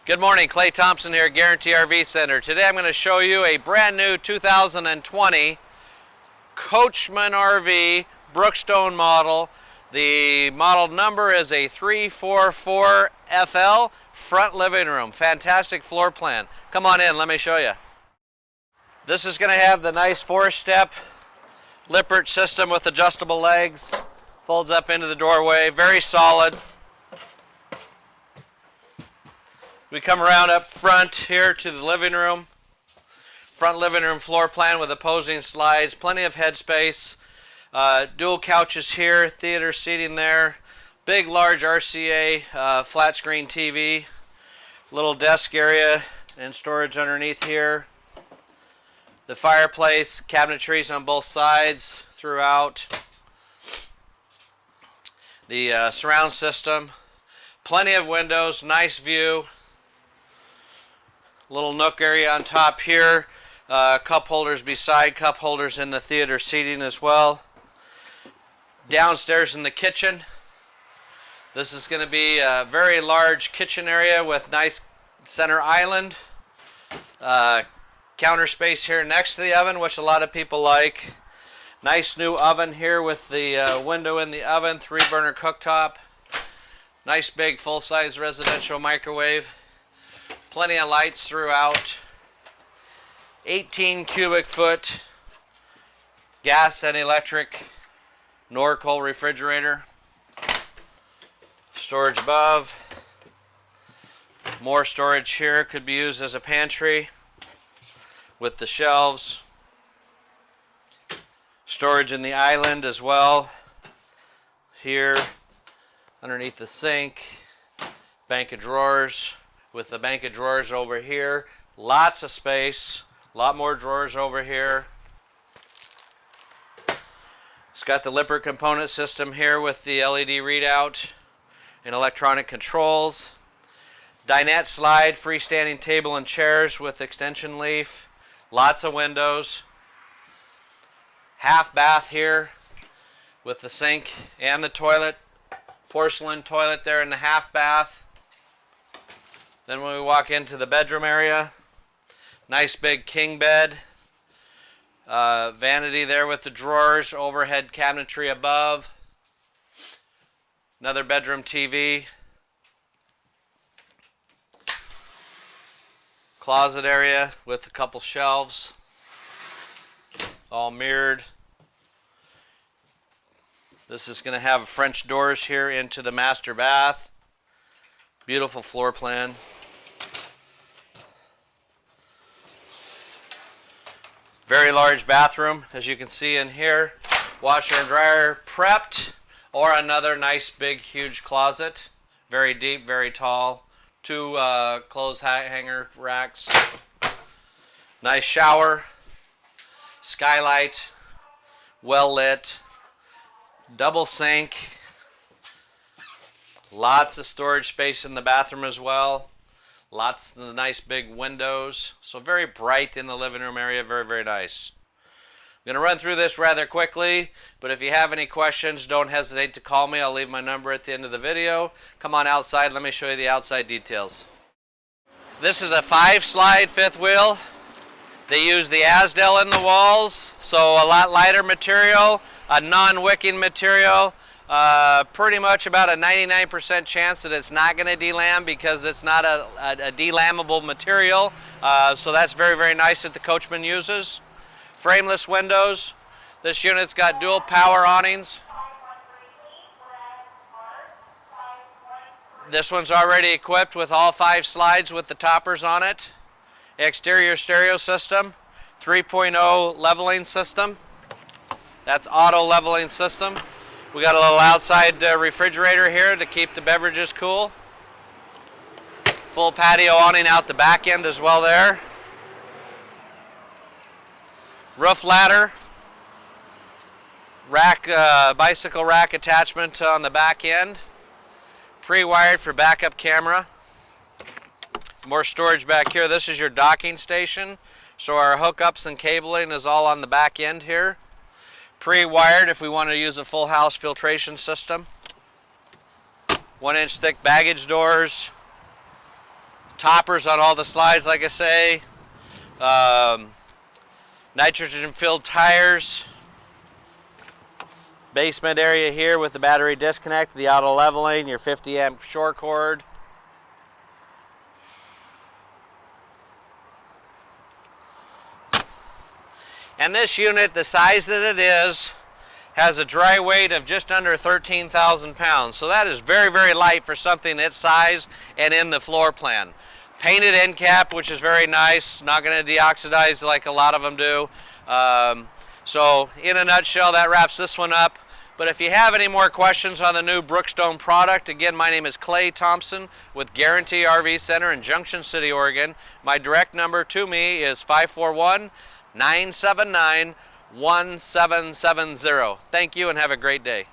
Good morning, Clay Thompson here at Guaranty RV Center. Today I'm going to show you a brand new 2020 Coachmen RV Brookstone model. The model number is a 344FL front living room. Fantastic floor plan. Come on in, let me show you. This is going to have the nice 4-step Lippert system with adjustable legs. Folds up into the doorway, very solid. We come around up front here to the living room. Front living room floor plan with opposing slides, plenty of headspace. Dual couches here, theater seating there. Big, large RCA flat screen TV. Little desk area and storage underneath here. The fireplace, cabinetries on both sides throughout. The surround system. Plenty of windows, nice view. Little nook area on top here. Cup holders beside, cup holders in the theater seating as well. Downstairs in the kitchen. This is going to be a very large kitchen area with nice center island. Counter space here next to the oven, which a lot of people like. Nice new oven here with the window in the oven, 3-burner cooktop. Nice big full-size residential microwave. Plenty of lights throughout. 18 cubic foot gas and electric Norcold refrigerator. Storage above. More storage here, could be used as a pantry with the shelves. Storage in the island as well. Here underneath the sink. Bank of drawers. With the bank of drawers over here. Lots of space. A lot more drawers over here. It's got the Lippert component system here with the LED readout and electronic controls. Dinette slide, freestanding table and chairs with extension leaf. Lots of windows. Half bath here with the sink and the toilet. Porcelain toilet there in the half bath. Then when we walk into the bedroom area, nice big king bed. Vanity there with the drawers, overhead cabinetry above. Another bedroom TV. Closet area with a couple shelves. All mirrored. This is going to have French doors here into the master bath. Beautiful floor plan. Very large bathroom, as you can see in here. Washer and dryer prepped, or another nice big huge closet. Very deep, very tall. 2 clothes hanger racks. Nice shower. Skylight. Well lit. Double sink. Lots of storage space in the bathroom as well. Lots of nice big windows. So very bright in the living room area. Very, very nice. I'm going to run through this rather quickly, but if you have any questions, don't hesitate to call me. I'll leave my number at the end of the video. Come on outside. Let me show you the outside details. This is a 5-slide fifth wheel. They use the Asdel in the walls, so a lot lighter material, a non-wicking material. Pretty much about a 99% chance that it's not going to delam because it's not a delammable material. So that's very, very nice that the Coachmen uses. Frameless windows. This unit's got dual power awnings. This one's already equipped with all 5 slides with the toppers on it. Exterior stereo system. 3.0 leveling system. That's auto leveling system. We got a little outside refrigerator here to keep the beverages cool. Full patio awning out the back end as well there. Roof ladder. Rack, bicycle rack attachment on the back end. Pre-wired for backup camera. More storage back here. This is your docking station. So our hookups and cabling is all on the back end here. Pre-wired if we want to use a full house filtration system. 1-inch thick baggage doors. Toppers on all the slides, like I say. Nitrogen-filled tires. Basement area here with the battery disconnect, the auto leveling, your 50 amp short cord. And this unit, the size that it is, has a dry weight of just under 13,000 pounds. So that is very, very light for something its size and in the floor plan. Painted end cap, which is very nice, not going to deoxidize like a lot of them do. So in a nutshell, that wraps this one up. But if you have any more questions on the new Brookstone product, again, my name is Clay Thompson with Guaranty RV Center in Junction City, Oregon. My direct number to me is 541-979-1770. Thank you and have a great day.